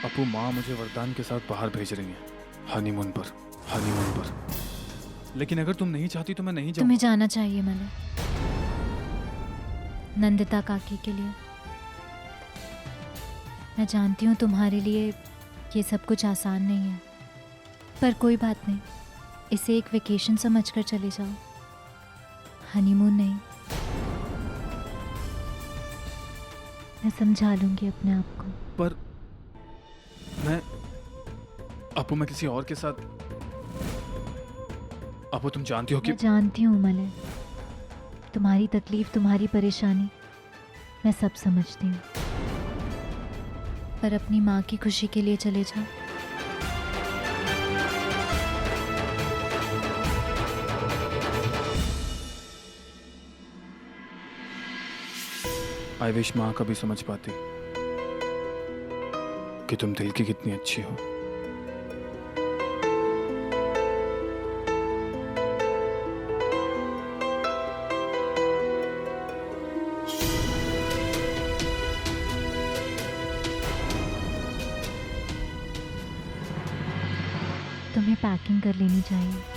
अपू, माँ मुझे वरदान के साथ बाहर भेज रही हैं, हनीमून पर। लेकिन अगर तुम नहीं चाहती तो मैं नहीं तुम्हें जाऊंगा। जाना चाहिए मले, नंदिता काकी के लिए। मैं जानती हूँ तुम्हारे लिए ये सब कुछ आसान नहीं है, पर कोई बात नहीं, इसे एक वेकेशन समझकर चले जाओ, हनीमून नहीं। मैं समझा लूंगी अपने आप को। पर मैं अपू, मैं किसी और के साथ। अपू, तुम जानती हो कि मैं जानती हूँ मले, तुम्हारी तकलीफ, तुम्हारी परेशानी मैं सब समझती हूँ, पर अपनी माँ की खुशी के लिए चले जाओ। आई विश माँ कभी समझ पाती कि तुम दिल की कितनी अच्छी हो। तुम्हें पैकिंग कर लेनी चाहिए।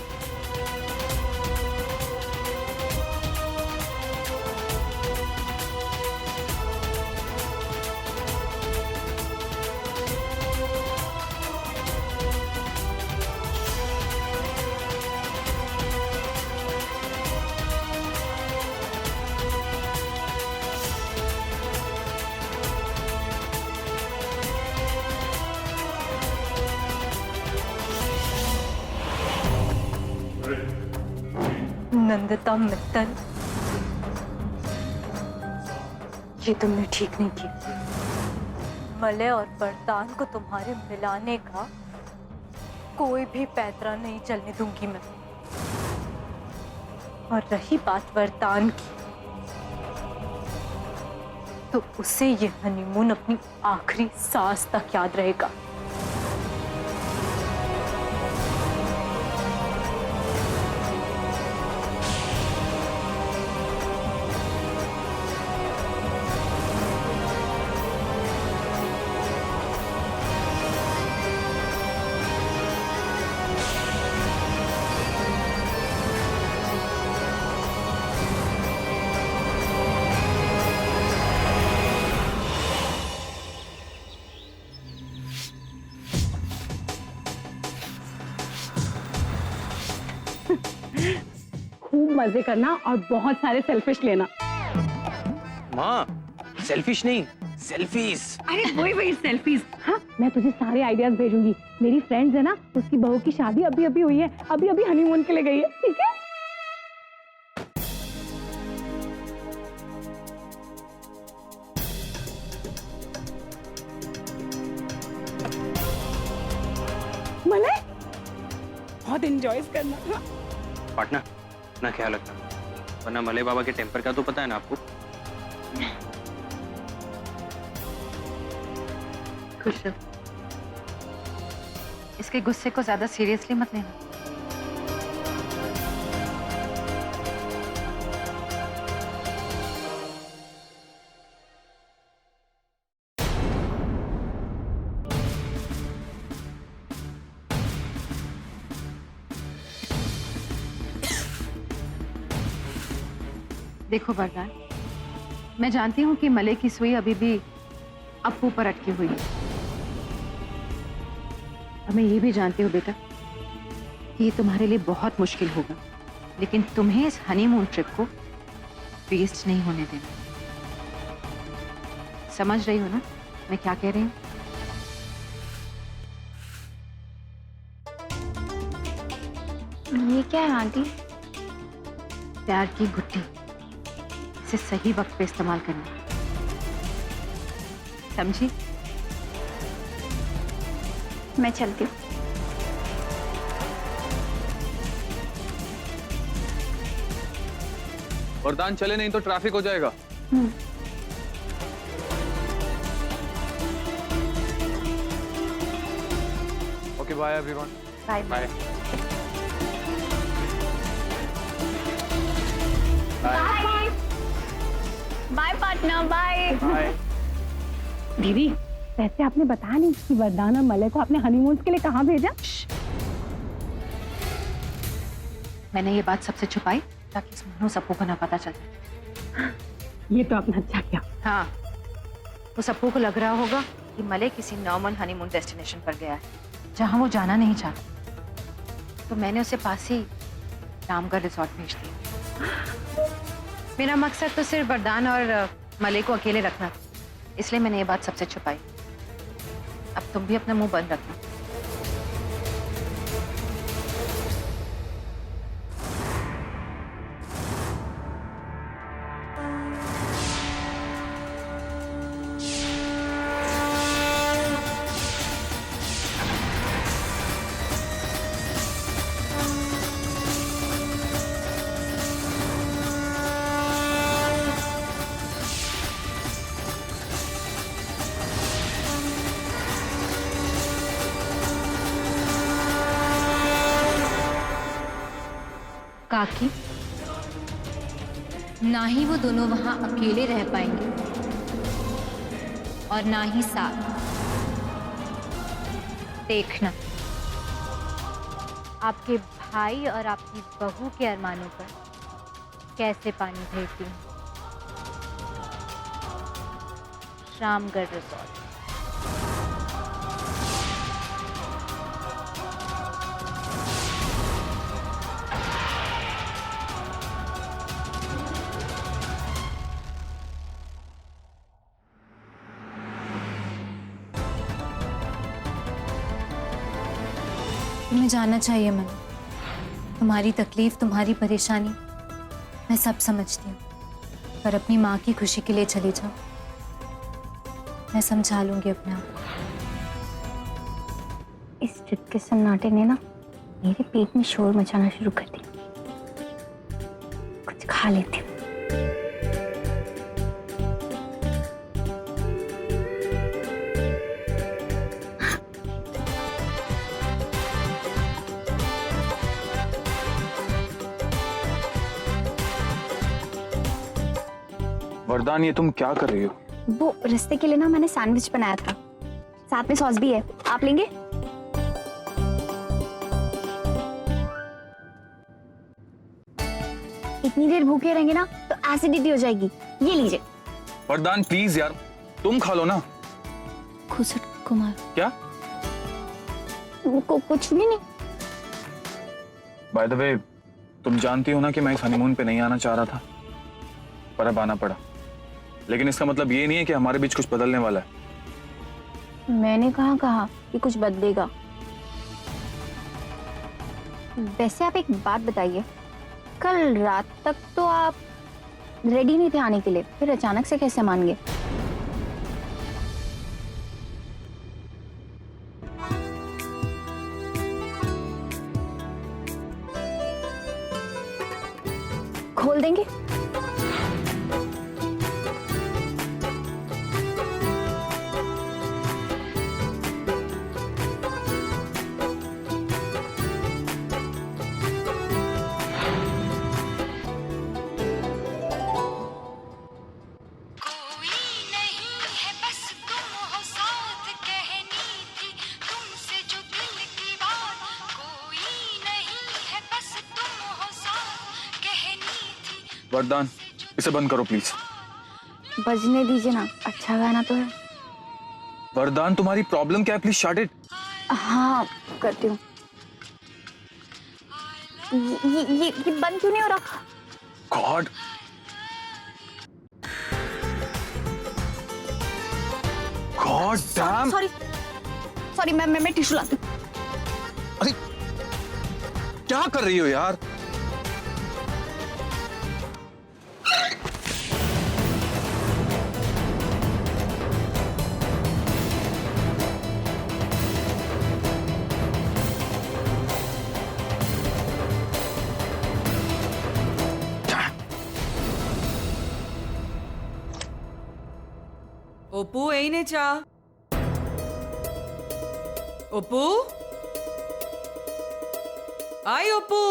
नंदिता मित्तल, ये तुमने ठीक नहीं किया। मलय और वरदान को तुम्हारे मिलाने का कोई भी पैतरा नहीं चलने दूंगी मैं। और रही बात वरदान की, तो उसे ये हनीमून अपनी आखिरी सांस तक याद रहेगा। खूब मजे करना और बहुत सारे सेल्फिश लेना। माँ, सेल्फिश नहीं, सेल्फीज। अरे वही सेल्फीज। हाँ, मैं तुझे सारे आइडियाज भेजूंगी। मेरी फ्रेंड्स है ना, उसकी बहू की शादी अभी अभी हुई है, अभी अभी हनीमून के लिए गई है। ठीक है। मले, बहुत एंजॉय करना। हाँ? पार्टनर, ना ख्याल रखना, वरना मलय बाबा के टेम्पर का तो पता है ना आपको। खुश रहो, इसके गुस्से को ज्यादा सीरियसली मत लेना। देखो वरदान, मैं जानती हूँ कि मलय की सुई अभी भी अप्पू पर अटकी हुई है, और मैं ये भी जानती हूँ बेटा कि ये तुम्हारे लिए बहुत मुश्किल होगा, लेकिन तुम्हें इस हनीमून ट्रिप को वेस्ट नहीं होने देना। समझ रही हो ना मैं क्या कह रही हूँ? ये क्या है आंटी? प्यार की गुत्थी, इसे सही वक्त पे इस्तेमाल करना, समझी? मैं चलती हूँ। वरदान, चले नहीं तो ट्रैफिक हो जाएगा। Okay, bye everyone. Bye bye. Bye partner, bye. Bye. दीदी, वैसे आपने बताया नहीं कि वरदान और मलय को आपने हनीमून के लिए कहाँ भेजा? मैंने ये बात सबसे छुपाई ताकि इस मनु सप्पू को ना पता चले। ये तो आपने अच्छा किया। हाँ, वो सप्पू को लग रहा होगा कि मलय किसी नॉर्मल हनीमून डेस्टिनेशन पर गया है जहाँ वो जाना नहीं चाहता, तो मैंने उसे पास ही रामगढ़ रिजॉर्ट भेज दिया। मेरा मकसद तो सिर्फ वरदान और मलय को अकेले रखना था, इसलिए मैंने ये बात सबसे छुपाई। अब तुम भी अपना मुंह बंद रखना। काकी, ना ही वो दोनों वहां अकेले रह पाएंगे और ना ही साथ। देखना, आपके भाई और आपकी बहू के अरमानों पर कैसे पानी फेरती हूँ। रामगढ़ रिजॉर्ट। तुम्हें जानना चाहिए मनु, तुम्हारी तकलीफ, तुम्हारी परेशानी मैं सब समझती हूँ, पर अपनी माँ की खुशी के लिए चली जाओ। मैं समझा लूंगी अपने आप को। इस ट्रिप के सन्नाटे ने ना मेरे पेट में शोर मचाना शुरू कर दिया। कुछ खा लेती हूँ। वरदान, ये तुम क्या कर रही हो? वो रास्ते के लिए ना मैंने सैंडविच बनाया था, साथ में सॉस भी है, आप लेंगे? इतनी देर भूखे रहेंगे ना तो एसिडिटी हो जाएगी, ये लीजिए। वरदान प्लीज यार, तुम खा लो ना। खुसट कुमार। क्या? कुछ भी नहीं। बाय द वे, तुम जानती हो ना कि मैं इस हनीमून पे नहीं आना चाह रहा था, पर अब आना पड़ा। लेकिन इसका मतलब ये नहीं है कि हमारे बीच कुछ बदलने वाला है। मैंने कहाँ कहा कि कुछ बदलेगा। वैसे आप एक बात बताइए, कल रात तक तो आप रेडी नहीं थे आने के लिए, फिर अचानक से कैसे मान गए? खोल देंगे? वरदान, इसे बंद करो प्लीज। बजने दीजिए ना, अच्छा गाना तो है। वरदान, तुम्हारी प्रॉब्लम क्या है? Please shut it. हाँ करती हूँ। ये बंद क्यों नहीं हो रहा? God, god damn. सॉरी मैं टिश्यू लाती हूँ। अरे क्या कर रही हो यार? অপু এই নে চা। অপু, आय অপু।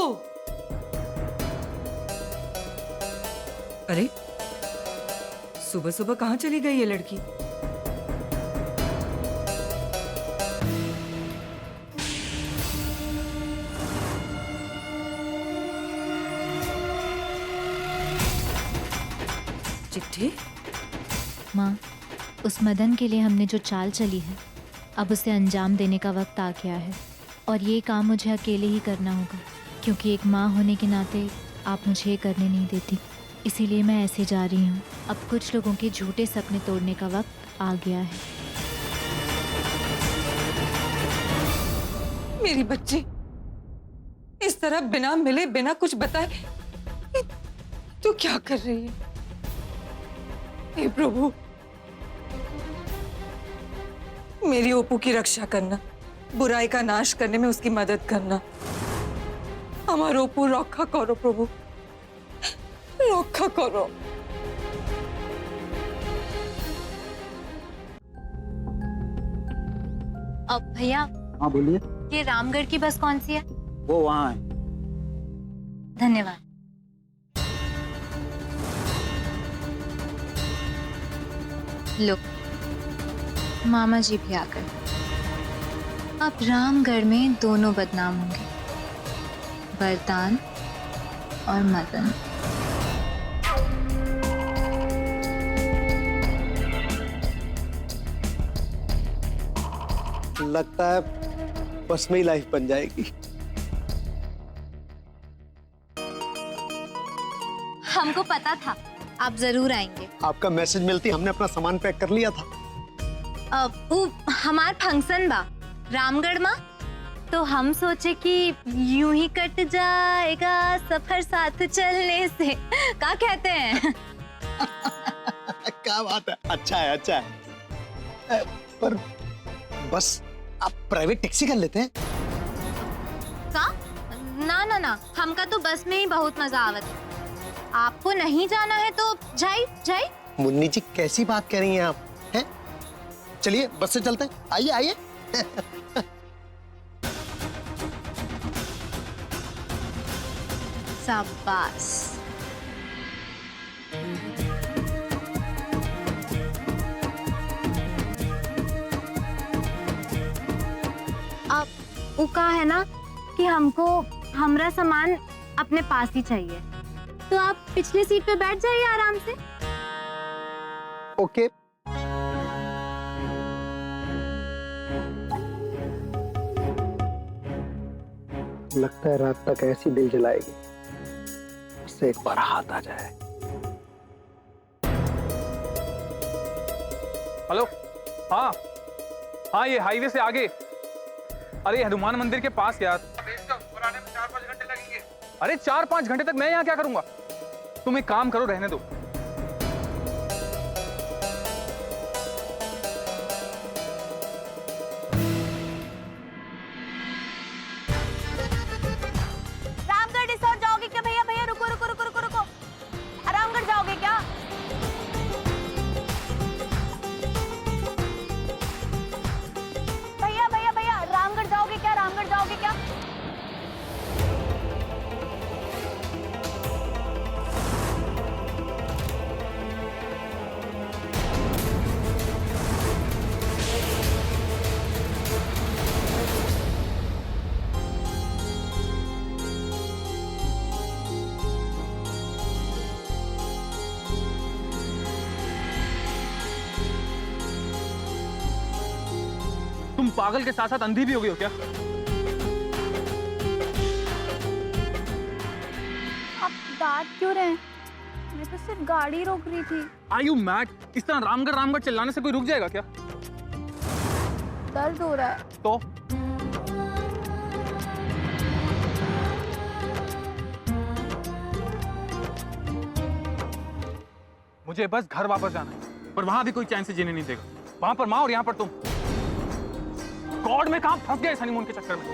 अरे सुबह सुबह कहाँ चली गई ये लड़की? चिट्ठी? माँ, उस मदन के लिए हमने जो चाल चली है, अब उसे अंजाम देने का वक्त आ गया है। और ये काम मुझे अकेले ही करना होगा, क्योंकि एक माँ होने के नाते आप मुझे ये करने नहीं देती। इसीलिए मैं ऐसे जा रही हूँ। अब कुछ लोगों के झूठे सपने तोड़ने का वक्त आ गया है। मेरी बच्ची इस तरह बिना मिले बिना कुछ बताए तू क्या कर रही है? हे प्रभु, मेरी ओपू की रक्षा करना, बुराई का नाश करने में उसकी मदद करना। हमारा ओपू रक्षा करो प्रभु, रक्षा करो। अब भैया, हाँ बोलिए। ये रामगढ़ की बस कौन सी है? वो वहाँ है। धन्यवाद। लो, मामा जी भी आ गए। अब रामगढ़ में दोनों बदनाम होंगे, वरदान और मदन। लगता है बस में ही लाइफ बन जाएगी। हमको पता था आप जरूर आएंगे। आपका मैसेज मिलती हमने अपना सामान पैक कर लिया था। वो हमार फंक्शन बा रामगढ़ में, तो हम सोचे कि यूं ही कट जाएगा सफर साथ चलने से। क्या कहते हैं? क्या बात है, अच्छा है, अच्छा है। पर बस आप प्राइवेट टैक्सी कर लेते हैं। का? ना ना ना, हमका तो बस में ही बहुत मजा आवत है। आपको नहीं जाना है तो जाई जाई। मुन्नी जी कैसी बात कह रही हैं आप, हैं? चलिए बस से चलते हैं, आइए आइए। शाबाश। अब वो कहा है ना कि हमको हमरा सामान अपने पास ही चाहिए, तो आप पिछली सीट पे बैठ जाइए आराम से। ओके। लगता है रात तक ऐसी दिल जलाएगी, उससे एक बार हाथ आ जाए। हेलो, हाँ हाँ, ये हाईवे से आगे। अरे हनुमान मंदिर के पास यार। आने में 4-5 घंटे लगेंगे। अरे 4-5 घंटे तक मैं यहाँ क्या करूंगा? तुम एक काम करो, रहने दो। रामगढ़ रिसोर्ट जाओगे क्या भैया? भैया रुको रुको रुको रुको रुको, रामगढ़ जाओगे क्या? भैया भैया भैया, रामगढ़ जाओगे क्या? रामगढ़ जाओगे क्या? तुम पागल के साथ साथ अंधी भी हो गई हो क्या? आप डांट क्यों रहे हैं? मैं तो सिर्फ गाड़ी रोक रही थी। Are you mad? इस तरह रामगढ़ रामगढ़ चिल्लाने से कोई रुक जाएगा क्या? दर्द हो रहा है। तो मुझे बस घर वापस जाना है, पर वहां भी कोई चैन से जीने नहीं देगा। वहां पर माँ और यहाँ पर तुम। गॉड, में कहां फंस गया इस हनीमून के चक्कर में।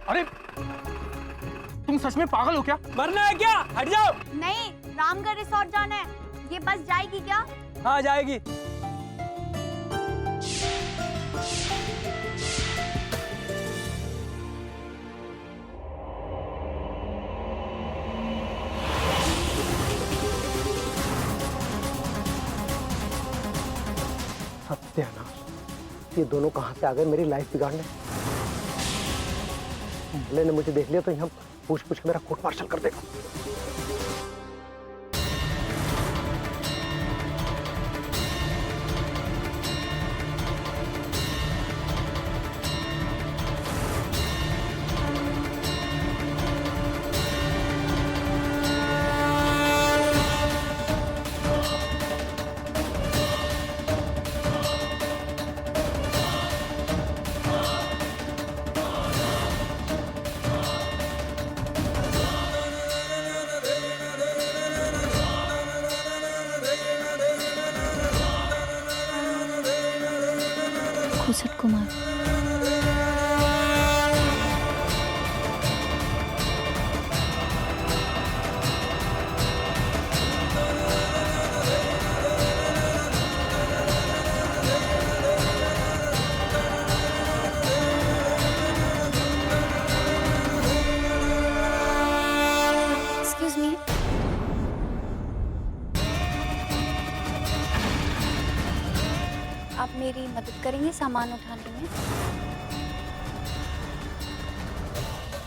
अरे तुम सच में पागल हो क्या? मरना है क्या? हट जाओ। नहीं, रामगढ़ रिसोर्ट जाना है। ये बस जाएगी क्या? हाँ जाएगी। सत्यानाश, ये दोनों कहाँ से आ गए मेरी लाइफ बिगाड़ने। मले ने मुझे देख लिया तो यहाँ पूछ पूछ के मेरा कोर्ट मार्शल कर देगा। खुसट कुमार, एक्सक्यूज मी, आप मेरी मदद करेंगे सामान उठाने में?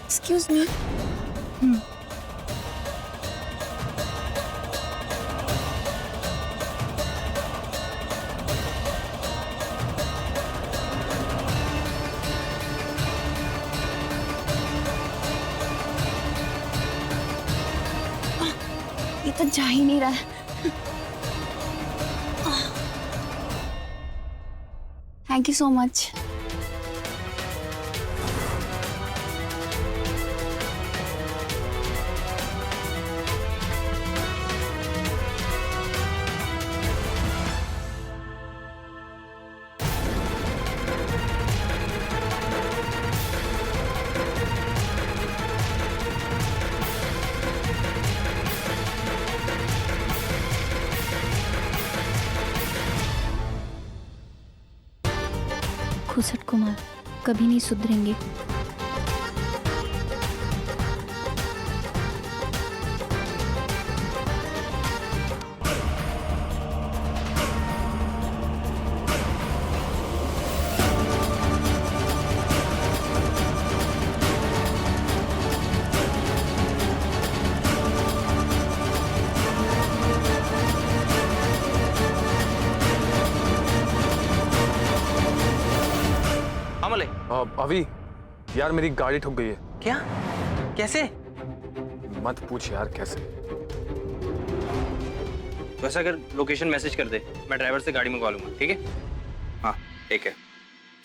Excuse me. ये तो जा ही नहीं रहा है। Thank you so much. खुसट कुमार कभी नहीं सुधरेंगे। मले अभी यार मेरी गाड़ी ठुक गई है। क्या? कैसे? मत पूछ यार कैसे। वैसा अगर लोकेशन मैसेज कर दे, मैं ड्राइवर से गाड़ी मंगवा लूंगा, ठीक है? हाँ ठीक है।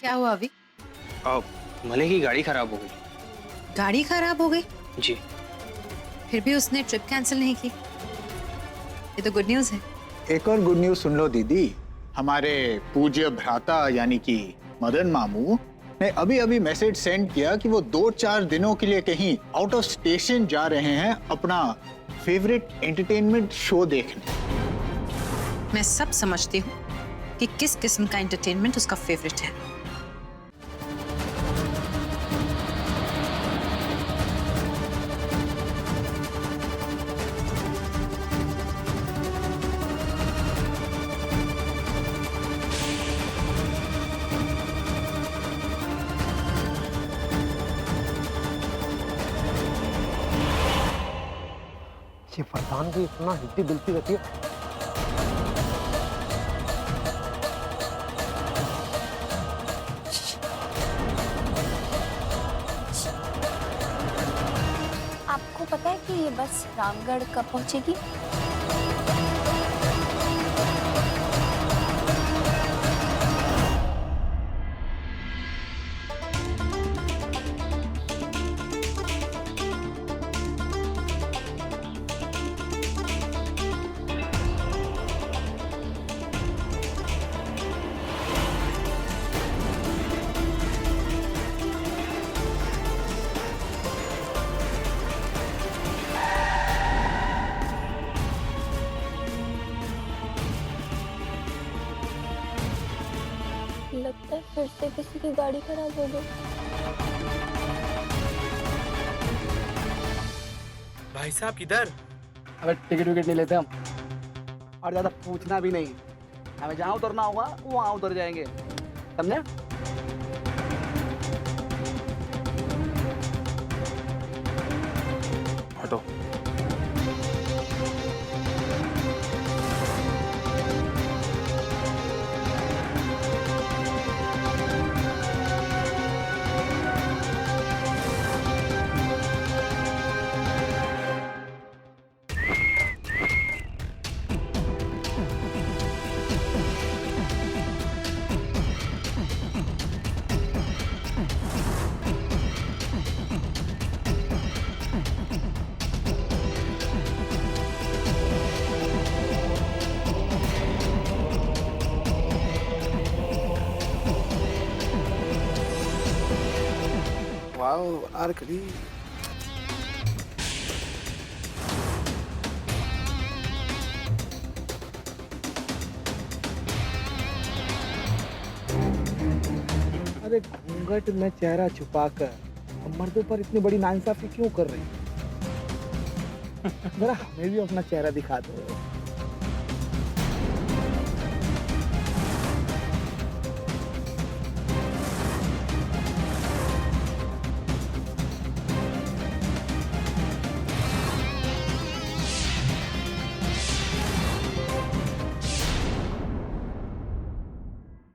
क्या हुआ अभी? मले की गाड़ी खराब हो गई। गाड़ी खराब हो गई? जी। फिर भी उसने ट्रिप कैंसिल नहीं की। ये तो गुड न्यूज़ है। एक और गुड न्यूज़ सुन लो दीदी। हमारे पूज्य भ्राता यानी कि मदन मामू ने अभी अभी मैसेज सेंड किया कि वो 2-4 दिनों के लिए कहीं आउट ऑफ स्टेशन जा रहे हैं अपना फेवरेट एंटरटेनमेंट शो देखने। मैं सब समझती हूँ कि किस किस्म का एंटरटेनमेंट उसका फेवरेट है। ये फरसान भी इतना हिलती डुलती रहती है। आपको पता है कि ये बस रामगढ़ कब पहुंचेगी? लगता है फिर से किसी की गाड़ी खराब हो गई। भाई साहब किधर? अबे टिकट विकेट नहीं लेते हम और ज्यादा पूछना भी नहीं। हमें जहाँ उतरना होगा वहाँ उतर जाएंगे, समझे? हटो। वाओ आरकली। अरे घूंघट में चेहरा छुपाकर मर्दों पर इतनी बड़ी नाइंसाफी क्यों कर रही है? जरा हमें भी अपना चेहरा दिखा दो।